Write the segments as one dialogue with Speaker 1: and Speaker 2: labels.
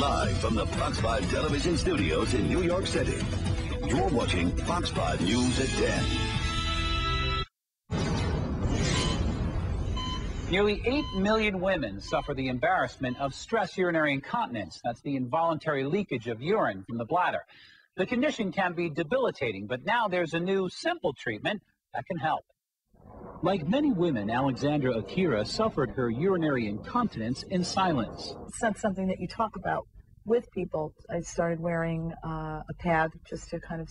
Speaker 1: Live from the Fox 5 television studios in New York City. You're watching Fox 5 News at 10.
Speaker 2: Nearly 8 million women suffer the embarrassment of stress urinary incontinence. That's the involuntary leakage of urine from the bladder. The condition can be debilitating, but now there's a new simple treatment that can help. Like many women, Alexandra Akira suffered her urinary incontinence in silence.
Speaker 3: It's not something that you talk about with people. I started wearing a pad just to kind of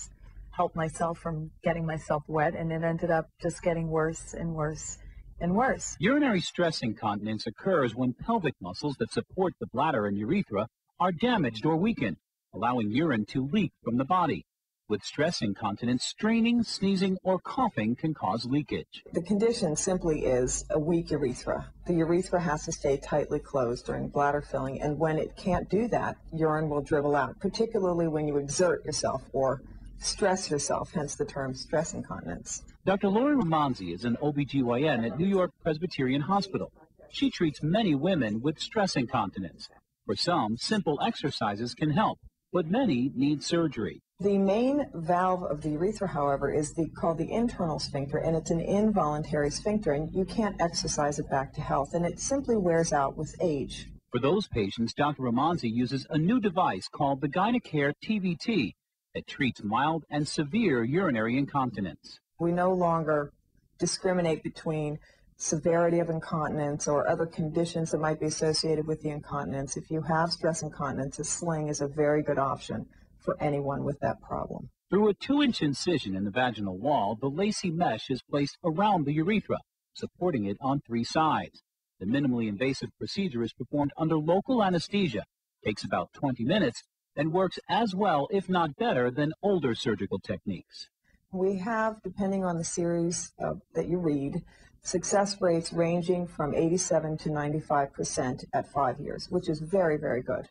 Speaker 3: help myself from getting myself wet, and it ended up just getting worse and worse and worse.
Speaker 2: Urinary stress incontinence occurs when pelvic muscles that support the bladder and urethra are damaged or weakened, allowing urine to leak from the body. With stress incontinence, straining, sneezing, or coughing can cause leakage.
Speaker 4: The condition simply is a weak urethra. The urethra has to stay tightly closed during bladder filling, and when it can't do that, urine will dribble out, particularly when you exert yourself or stress yourself, hence the term stress incontinence.
Speaker 2: Dr. Lori Ramonzi is an OBGYN at New York Presbyterian Hospital. She treats many women with stress incontinence. For some, simple exercises can help, but many need surgery.
Speaker 4: The main valve of the urethra, however, is called the internal sphincter, and it's an involuntary sphincter, and you can't exercise it back to health, and it simply wears out with age.
Speaker 2: For those patients, Dr. Ramonzi uses a new device called the Gynacare TVT that treats mild and severe urinary incontinence.
Speaker 4: We no longer discriminate between severity of incontinence or other conditions that might be associated with the incontinence. If you have stress incontinence, a sling is a very good option for anyone with that problem.
Speaker 2: Through a 2-inch incision in the vaginal wall, the lacy mesh is placed around the urethra, supporting it on 3 sides. The minimally invasive procedure is performed under local anesthesia, takes about 20 minutes, and works as well, if not better, than older surgical techniques.
Speaker 4: We have, depending on the series that you read, success rates ranging from 87 to 95% at 5 years, which is very, very good.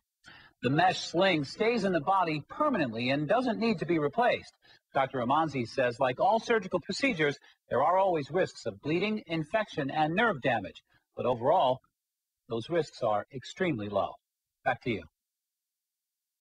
Speaker 2: The mesh sling stays in the body permanently and doesn't need to be replaced. Dr. Ramonzi says, like all surgical procedures, there are always risks of bleeding, infection, and nerve damage. But overall, those risks are extremely low. Back to you.